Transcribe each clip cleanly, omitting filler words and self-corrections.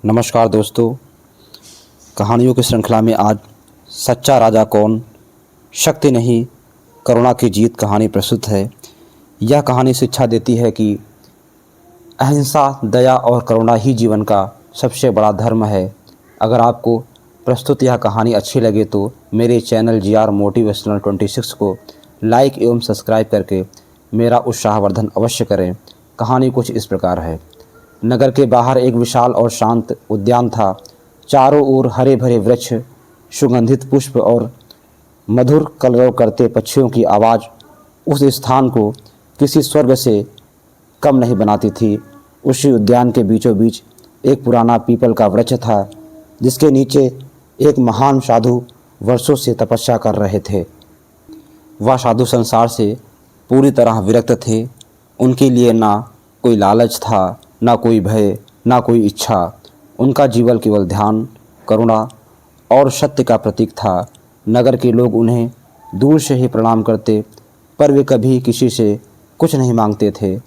नमस्कार दोस्तों, कहानियों की श्रृंखला में आज सच्चा राजा कौन, शक्ति नहीं करुणा की जीत कहानी प्रस्तुत है। यह कहानी शिक्षा देती है कि अहिंसा, दया और करुणा ही जीवन का सबसे बड़ा धर्म है। अगर आपको प्रस्तुत यह कहानी अच्छी लगे तो मेरे चैनल GR मोटिवेशनल 26 को लाइक एवं सब्सक्राइब करके मेरा उत्साहवर्धन अवश्य करें। कहानी कुछ इस प्रकार है। नगर के बाहर एक विशाल और शांत उद्यान था। चारों ओर हरे भरे वृक्ष, सुगंधित पुष्प और मधुर कलरव करते पक्षियों की आवाज़ उस स्थान को किसी स्वर्ग से कम नहीं बनाती थी। उसी उद्यान के बीचों बीच एक पुराना पीपल का वृक्ष था, जिसके नीचे एक महान साधु वर्षों से तपस्या कर रहे थे। वह साधु संसार से पूरी तरह विरक्त थे। उनके लिए ना कोई लालच था, ना कोई भय, ना कोई इच्छा। उनका जीवन केवल ध्यान, करुणा और सत्य का प्रतीक था। नगर के लोग उन्हें दूर से ही प्रणाम करते, पर वे कभी किसी से कुछ नहीं मांगते थे।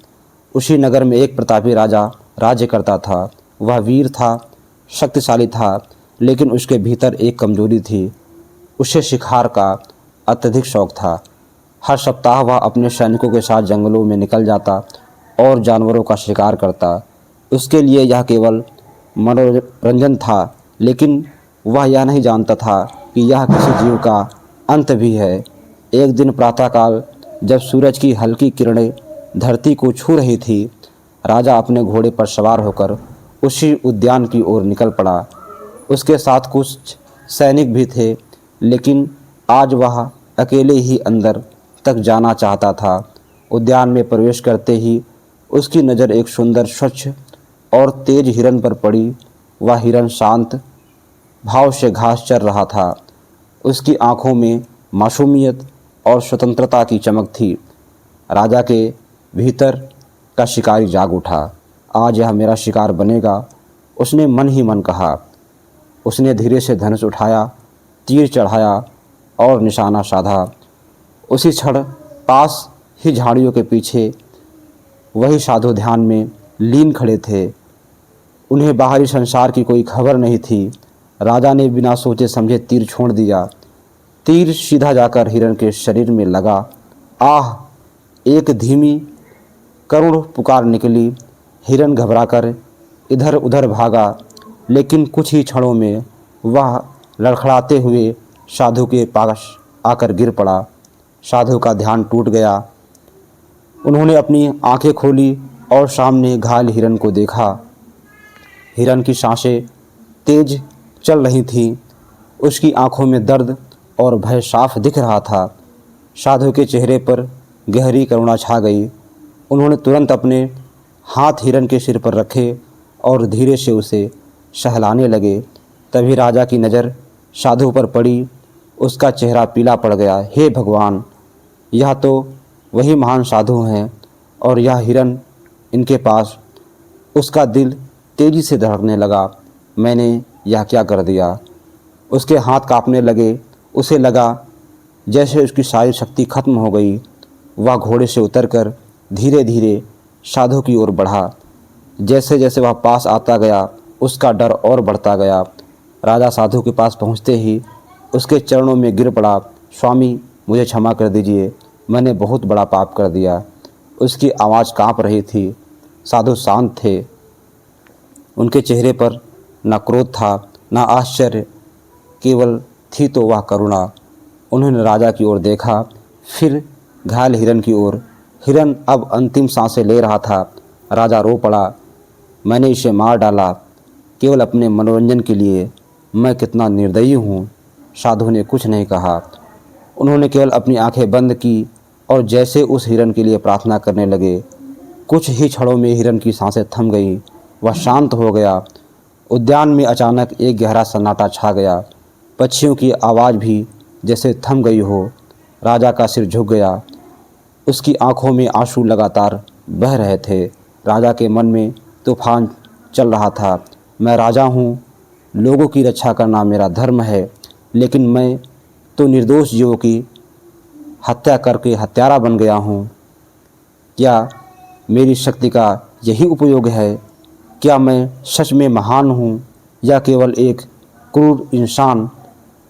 उसी नगर में एक प्रतापी राजा राज्य करता था। वह वीर था, शक्तिशाली था, लेकिन उसके भीतर एक कमजोरी थी। उसे शिकार का अत्यधिक शौक था। हर सप्ताह वह अपने सैनिकों के साथ जंगलों में निकल जाता और जानवरों का शिकार करता। उसके लिए यह केवल मनोरंजन था, लेकिन वह यह नहीं जानता था कि यह किसी जीव का अंत भी है। एक दिन प्रातःकाल जब सूरज की हल्की किरणें धरती को छू रही थी, राजा अपने घोड़े पर सवार होकर उसी उद्यान की ओर निकल पड़ा। उसके साथ कुछ सैनिक भी थे, लेकिन आज वह अकेले ही अंदर तक जाना चाहता था। उद्यान में प्रवेश करते ही उसकी नज़र एक सुंदर, स्वच्छ और तेज हिरन पर पड़ी। वह हिरन शांत भाव से घास चर रहा था। उसकी आंखों में मासूमियत और स्वतंत्रता की चमक थी। राजा के भीतर का शिकारी जाग उठा। आज यह मेरा शिकार बनेगा, उसने मन ही मन कहा। उसने धीरे से धनुष उठाया, तीर चढ़ाया और निशाना साधा। उसी क्षण पास ही झाड़ियों के पीछे वही साधु ध्यान में लीन खड़े थे। उन्हें बाहरी संसार की कोई खबर नहीं थी। राजा ने बिना सोचे समझे तीर छोड़ दिया। तीर सीधा जाकर हिरन के शरीर में लगा। आह! एक धीमी करुण पुकार निकली। हिरन घबराकर इधर उधर भागा, लेकिन कुछ ही क्षणों में वह लड़खड़ाते हुए साधु के पास आकर गिर पड़ा। साधु का ध्यान टूट गया। उन्होंने अपनी आंखें खोली और सामने घायल हिरन को देखा। हिरन की सांसें तेज चल रही थीं। उसकी आंखों में दर्द और भय साफ दिख रहा था। साधु के चेहरे पर गहरी करुणा छा गई। उन्होंने तुरंत अपने हाथ हिरन के सिर पर रखे और धीरे से उसे सहलाने लगे। तभी राजा की नज़र साधु पर पड़ी। उसका चेहरा पीला पड़ गया। हे भगवान! यह तो वही महान साधु हैं और यह हिरन इनके पास। उसका दिल तेजी से धड़कने लगा। मैंने यह क्या कर दिया? उसके हाथ कांपने लगे। उसे लगा जैसे उसकी सारी शक्ति खत्म हो गई। वह घोड़े से उतरकर धीरे धीरे साधु की ओर बढ़ा। जैसे जैसे वह पास आता गया, उसका डर और बढ़ता गया। राजा साधु के पास पहुंचते ही उसके चरणों में गिर पड़ा। स्वामी, मुझे क्षमा कर दीजिए, मैंने बहुत बड़ा पाप कर दिया। उसकी आवाज़ कांप रही थी। साधु शांत थे। उनके चेहरे पर न क्रोध था, न आश्चर्य, केवल थी तो वह करुणा। उन्होंने राजा की ओर देखा, फिर घायल हिरन की ओर। हिरन अब अंतिम सांसें ले रहा था। राजा रो पड़ा। मैंने इसे मार डाला केवल अपने मनोरंजन के लिए। मैं कितना निर्दयी हूँ। साधु ने कुछ नहीं कहा। उन्होंने केवल अपनी आंखें बंद की और जैसे उस हिरन के लिए प्रार्थना करने लगे। कुछ ही क्षणों में हिरन की सांसें थम गई। वह शांत हो गया। उद्यान में अचानक एक गहरा सन्नाटा छा गया। पक्षियों की आवाज़ भी जैसे थम गई हो। राजा का सिर झुक गया। उसकी आंखों में आंसू लगातार बह रहे थे। राजा के मन में तूफान चल रहा था। मैं राजा हूँ, लोगों की रक्षा करना मेरा धर्म है, लेकिन मैं तो निर्दोष जीवों की हत्या करके हत्यारा बन गया हूँ। क्या मेरी शक्ति का यही उपयोग है? क्या मैं सच में महान हूँ? या केवल एक क्रूर इंसान,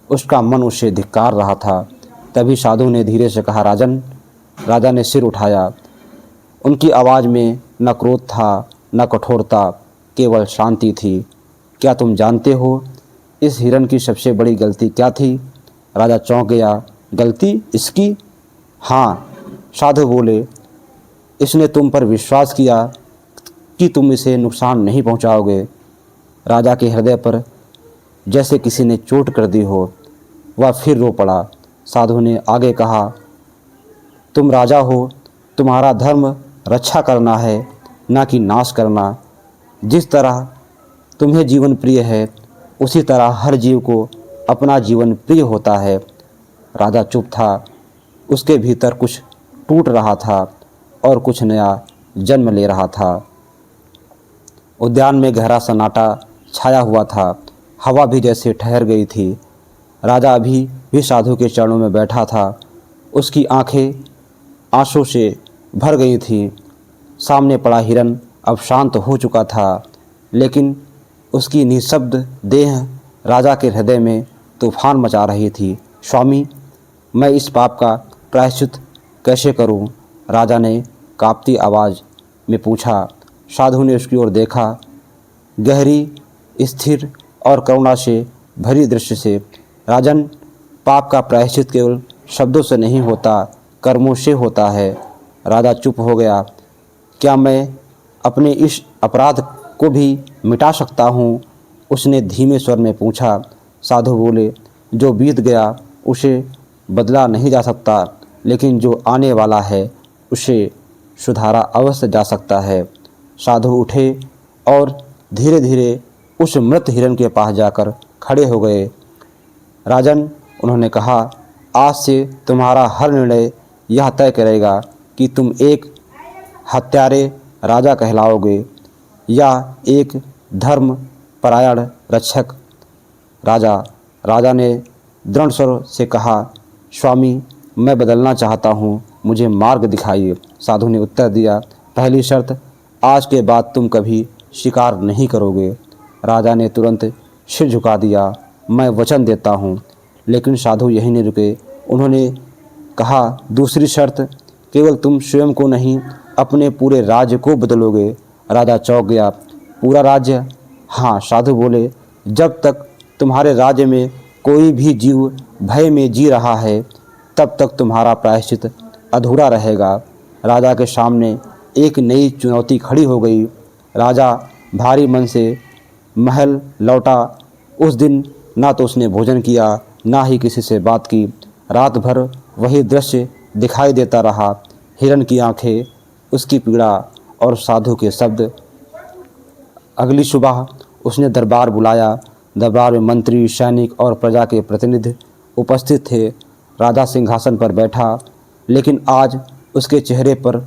उसका मन उसे धिक्कार रहा था। तभी साधु ने धीरे से कहा, राजन। राजा ने सिर उठाया। उनकी आवाज़ में न क्रोध था न कठोरता, केवल शांति थी। क्या तुम जानते हो इस हिरण की सबसे बड़ी गलती क्या थी? राजा चौंक गया। गलती इसकी? हाँ, साधु बोले, इसने तुम पर विश्वास किया कि तुम इसे नुकसान नहीं पहुंचाओगे। राजा के हृदय पर जैसे किसी ने चोट कर दी हो, वह फिर रो पड़ा। साधु ने आगे कहा, तुम राजा हो, तुम्हारा धर्म रक्षा करना है, ना कि नाश करना। जिस तरह तुम्हें जीवन प्रिय है, उसी तरह हर जीव को अपना जीवन प्रिय होता है। राजा चुप था। उसके भीतर कुछ टूट रहा था और कुछ नया जन्म ले रहा था। उद्यान में गहरा सन्नाटा छाया हुआ था। हवा भी जैसे ठहर गई थी। राजा अभी भी साधु के चरणों में बैठा था। उसकी आंखें आंसू से भर गई थीं। सामने पड़ा हिरन अब शांत हो चुका था, लेकिन उसकी निःशब्द देह राजा के हृदय में तूफान मचा रही थी। स्वामी, मैं इस पाप का प्रायश्चित कैसे करूं? राजा ने कांपती आवाज़ में पूछा। साधु ने उसकी ओर देखा, गहरी, स्थिर और करुणा से भरी दृष्टि से। राजन, पाप का प्रायश्चित केवल शब्दों से नहीं होता, कर्मों से होता है। राजा चुप हो गया। क्या मैं अपने इस अपराध को भी मिटा सकता हूँ? उसने धीमे स्वर में पूछा। साधु बोले, जो बीत गया उसे बदला नहीं जा सकता, लेकिन जो आने वाला है उसे सुधारा अवश्य जा सकता है। साधु उठे और धीरे धीरे उस मृत हिरण के पास जाकर खड़े हो गए। राजन, उन्होंने कहा, आज से तुम्हारा हर निर्णय यह तय करेगा कि तुम एक हत्यारे राजा कहलाओगे या एक धर्म परायण रक्षक राजा। राजा ने दृढ़ स्वर से कहा, स्वामी, मैं बदलना चाहता हूँ, मुझे मार्ग दिखाइए। साधु ने उत्तर दिया, पहली शर्त, आज के बाद तुम कभी शिकार नहीं करोगे। राजा ने तुरंत सिर झुका दिया, मैं वचन देता हूँ। लेकिन साधु यहीं नहीं रुके। उन्होंने कहा, दूसरी शर्त, केवल तुम स्वयं को नहीं, अपने पूरे राज्य को बदलोगे। राजा चौंक गया। पूरा राज्य? हाँ, साधु बोले, जब तक तुम्हारे राज्य में कोई भी जीव भय में जी रहा है, तब तक तुम्हारा प्रायश्चित अधूरा रहेगा। राजा के सामने एक नई चुनौती खड़ी हो गई। राजा भारी मन से महल लौटा। उस दिन ना तो उसने भोजन किया, ना ही किसी से बात की। रात भर वही दृश्य दिखाई देता रहा, हिरण की आंखें, उसकी पीड़ा और साधु के शब्द। अगली सुबह उसने दरबार बुलाया। दरबार में मंत्री, सैनिक और प्रजा के प्रतिनिधि उपस्थित थे। राजा सिंहासन पर बैठा, लेकिन आज उसके चेहरे पर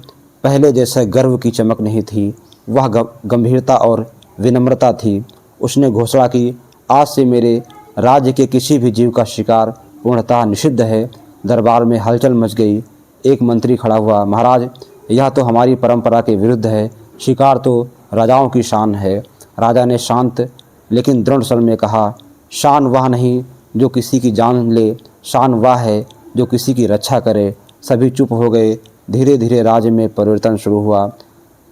पहले जैसे गर्व की चमक नहीं थी, वह गंभीरता और विनम्रता थी। उसने घोषणा की, आज से मेरे राज्य के किसी भी जीव का शिकार पूर्णतः निषिद्ध है। दरबार में हलचल मच गई। एक मंत्री खड़ा हुआ, महाराज, यह तो हमारी परंपरा के विरुद्ध है। शिकार तो राजाओं की शान है। राजा ने शांत लेकिन दृढ़ स्वर में कहा, शान वह नहीं जो किसी की जान ले, शान वह है जो किसी की रक्षा करे। सभी चुप हो गए। धीरे धीरे राज्य में परिवर्तन शुरू हुआ।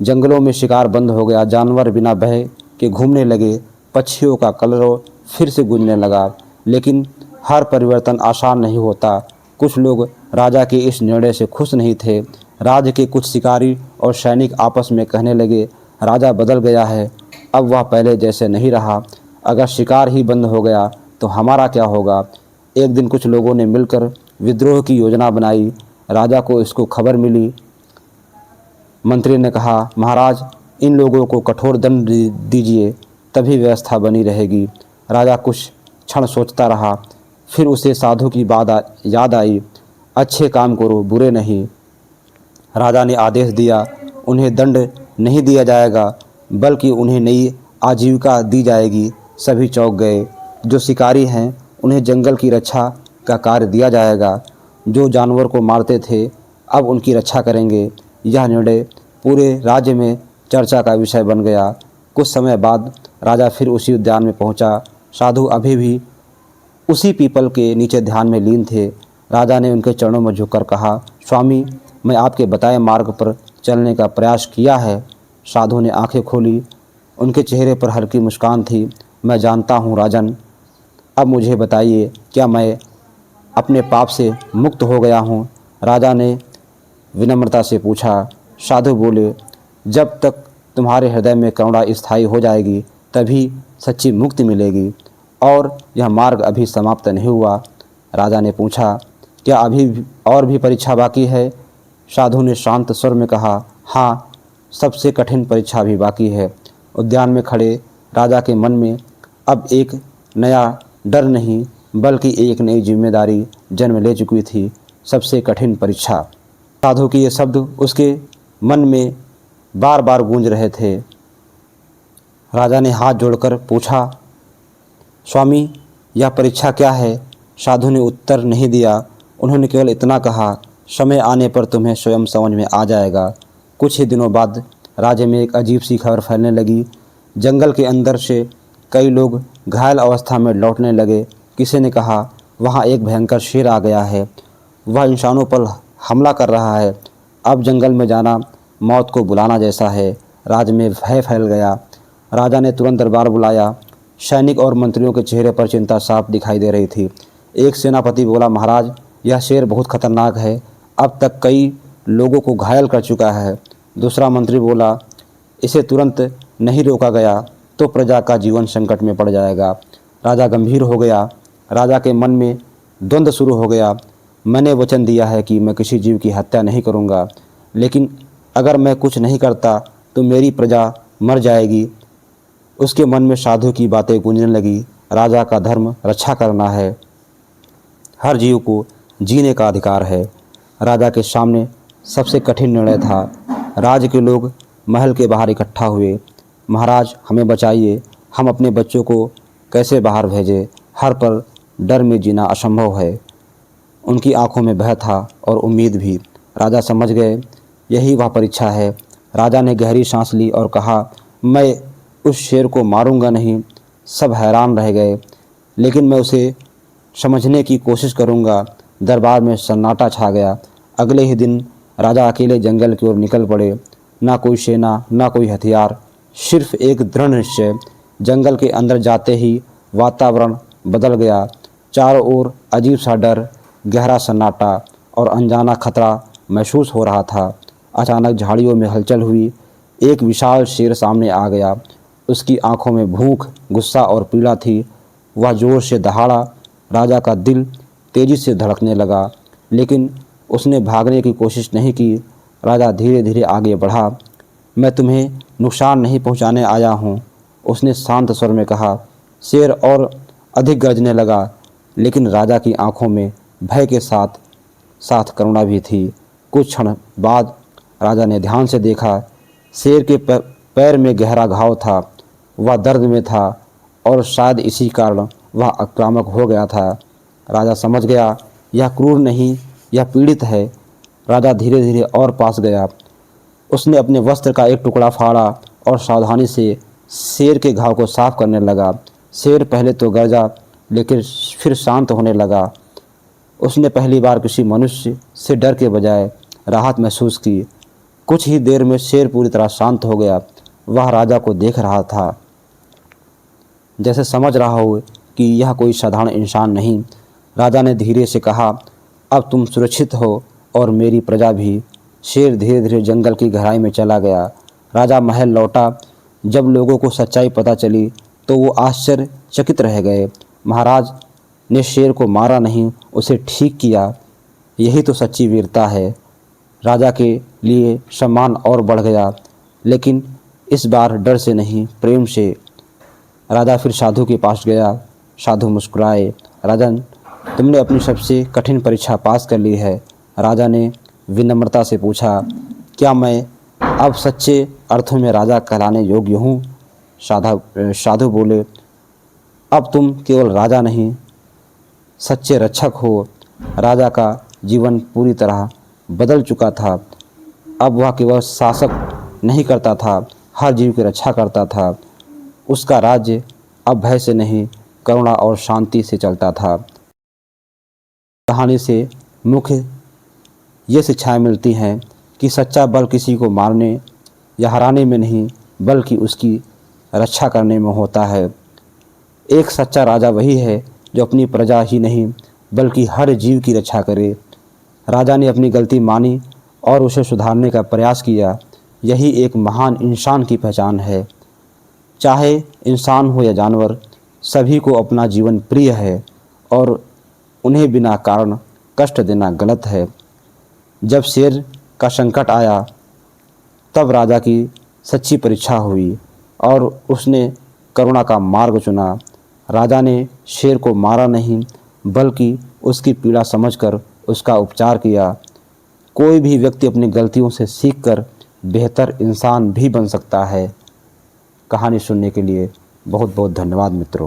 जंगलों में शिकार बंद हो गया। जानवर बिना भय के घूमने लगे। पक्षियों का कलरव फिर से गूंजने लगा। लेकिन हर परिवर्तन आसान नहीं होता। कुछ लोग राजा के इस निर्णय से खुश नहीं थे। राज्य के कुछ शिकारी और सैनिक आपस में कहने लगे, राजा बदल गया है, अब वह पहले जैसे नहीं रहा। अगर शिकार ही बंद हो गया तो हमारा क्या होगा? एक दिन कुछ लोगों ने मिलकर विद्रोह की योजना बनाई। राजा को इसको खबर मिली। मंत्री ने कहा, महाराज, इन लोगों को कठोर दंड दीजिए, तभी व्यवस्था बनी रहेगी। राजा कुछ क्षण सोचता रहा। फिर उसे साधु की बात याद आई, अच्छे काम करो, बुरे नहीं। राजा ने आदेश दिया, उन्हें दंड नहीं दिया जाएगा, बल्कि उन्हें नई आजीविका दी जाएगी। सभी चौंक गए। जो शिकारी हैं उन्हें जंगल की रक्षा का कार्य दिया जाएगा। जो जानवर को मारते थे अब उनकी रक्षा करेंगे। यह निर्णय पूरे राज्य में चर्चा का विषय बन गया। कुछ समय बाद राजा फिर उसी उद्यान में पहुंचा। साधु अभी भी उसी पीपल के नीचे ध्यान में लीन थे। राजा ने उनके चरणों में झुककर कहा, स्वामी, मैं आपके बताए मार्ग पर चलने का प्रयास किया है। साधु ने आंखें खोली। उनके चेहरे पर हल्की मुस्कान थी। मैं जानता हूँ राजन, अब मुझे बताइए, क्या मैं अपने पाप से मुक्त हो गया हूँ? राजा ने विनम्रता से पूछा। साधु बोले, जब तक तुम्हारे हृदय में करुणा स्थायी हो जाएगी तभी सच्ची मुक्ति मिलेगी, और यह मार्ग अभी समाप्त नहीं हुआ। राजा ने पूछा, क्या अभी और भी परीक्षा बाकी है? साधु ने शांत स्वर में कहा, हाँ, सबसे कठिन परीक्षा भी बाकी है। उद्यान में खड़े राजा के मन में अब एक नया डर नहीं बल्कि एक नई जिम्मेदारी जन्म ले चुकी थी। सबसे कठिन परीक्षा। साधु के ये शब्द उसके मन में बार बार गूंज रहे थे। राजा ने हाथ जोड़कर पूछा, स्वामी, यह परीक्षा क्या है? साधु ने उत्तर नहीं दिया। उन्होंने केवल इतना कहा, समय आने पर तुम्हें स्वयं समझ में आ जाएगा। कुछ ही दिनों बाद राज्य में एक अजीब सी खबर फैलने लगी। जंगल के अंदर से कई लोग घायल अवस्था में लौटने लगे। किसी ने कहा, वहाँ एक भयंकर शेर आ गया है, वह इंसानों पर हमला कर रहा है। अब जंगल में जाना मौत को बुलाना जैसा है। राज्य में भय फैल गया। राजा ने तुरंत दरबार बुलाया। सैनिक और मंत्रियों के चेहरे पर चिंता साफ दिखाई दे रही थी। एक सेनापति बोला, महाराज, यह शेर बहुत खतरनाक है, अब तक कई लोगों को घायल कर चुका है। दूसरा मंत्री बोला, इसे तुरंत नहीं रोका गया तो प्रजा का जीवन संकट में पड़ जाएगा। राजा गंभीर हो गया। राजा के मन में द्वंद्व शुरू हो गया। मैंने वचन दिया है कि मैं किसी जीव की हत्या नहीं करूंगा, लेकिन अगर मैं कुछ नहीं करता तो मेरी प्रजा मर जाएगी। उसके मन में साधु की बातें गूंजने लगी। राजा का धर्म रक्षा करना है, हर जीव को जीने का अधिकार है। राजा के सामने सबसे कठिन निर्णय था। राज्य के लोग महल के बाहर इकट्ठा हुए। महाराज, हमें बचाइए, हम अपने बच्चों को कैसे बाहर भेजें? हर पर डर में जीना असंभव है। उनकी आंखों में भय था और उम्मीद भी। राजा समझ गए, यही वह परीक्षा है। राजा ने गहरी सांस ली और कहा, मैं उस शेर को मारूंगा नहीं। सब हैरान रह गए, लेकिन मैं उसे समझने की कोशिश करूंगा। दरबार में सन्नाटा छा गया। अगले ही दिन राजा अकेले जंगल की ओर निकल पड़े। ना कोई सेना, ना कोई हथियार, सिर्फ एक दृढ़ निश्चय। जंगल के अंदर जाते ही वातावरण बदल गया। चारों ओर अजीब सा डर, गहरा सन्नाटा और अनजाना खतरा महसूस हो रहा था। अचानक झाड़ियों में हलचल हुई। एक विशाल शेर सामने आ गया। उसकी आंखों में भूख, गुस्सा और पीड़ा थी। वह जोर से दहाड़ा। राजा का दिल तेजी से धड़कने लगा, लेकिन उसने भागने की कोशिश नहीं की। राजा धीरे धीरे आगे बढ़ा। मैं तुम्हें नुकसान नहीं पहुंचाने आया हूँ, उसने शांत स्वर में कहा। शेर और अधिक गरजने लगा, लेकिन राजा की आंखों में भय के साथ साथ करुणा भी थी। कुछ क्षण बाद राजा ने ध्यान से देखा। शेर के पैर में गहरा घाव था। वह दर्द में था और शायद इसी कारण वह आक्रामक हो गया था। राजा समझ गया, यह क्रूर नहीं, यह पीड़ित है। राजा धीरे धीरे और पास गया। उसने अपने वस्त्र का एक टुकड़ा फाड़ा और सावधानी से शेर के घाव को साफ करने लगा। शेर पहले तो गरजा, लेकिन फिर शांत होने लगा। उसने पहली बार किसी मनुष्य से डर के बजाय राहत महसूस की। कुछ ही देर में शेर पूरी तरह शांत हो गया। वह राजा को देख रहा था, जैसे समझ रहा हो कि यह कोई साधारण इंसान नहीं। राजा ने धीरे से कहा, अब तुम सुरक्षित हो और मेरी प्रजा भी। शेर धीरे धीरे जंगल की गहराई में चला गया। राजा महल लौटा। जब लोगों को सच्चाई पता चली तो वो आश्चर्यचकित रह गए। महाराज ने शेर को मारा नहीं, उसे ठीक किया। यही तो सच्ची वीरता है। राजा के लिए सम्मान और बढ़ गया, लेकिन इस बार डर से नहीं, प्रेम से। राजा फिर साधु के पास गया। साधु मुस्कुराए। राजन, तुमने अपनी सबसे कठिन परीक्षा पास कर ली है। राजा ने विनम्रता से पूछा, क्या मैं अब सच्चे अर्थों में राजा कहलाने योग्य हूँ? साधु बोले, अब तुम केवल राजा नहीं, सच्चे रक्षक हो। राजा का जीवन पूरी तरह बदल चुका था। अब वह केवल शासक नहीं करता था, हर जीव की रक्षा करता था। उसका राज्य अब भय से नहीं करुणा और शांति से चलता था। कहानी से मुख्य ये शिक्षाएं मिलती हैं कि सच्चा बल किसी को मारने या हराने में नहीं बल्कि उसकी रक्षा करने में होता है। एक सच्चा राजा वही है जो अपनी प्रजा ही नहीं बल्कि हर जीव की रक्षा करे। राजा ने अपनी गलती मानी और उसे सुधारने का प्रयास किया। यही एक महान इंसान की पहचान है। चाहे इंसान हो या जानवर, सभी को अपना जीवन प्रिय है और उन्हें बिना कारण कष्ट देना गलत है। जब शेर का संकट आया तब राजा की सच्ची परीक्षा हुई और उसने करुणा का मार्ग चुना। राजा ने शेर को मारा नहीं बल्कि उसकी पीड़ा समझकर उसका उपचार किया। कोई भी व्यक्ति अपनी गलतियों से सीखकर बेहतर इंसान भी बन सकता है। कहानी सुनने के लिए बहुत बहुत धन्यवाद मित्रों।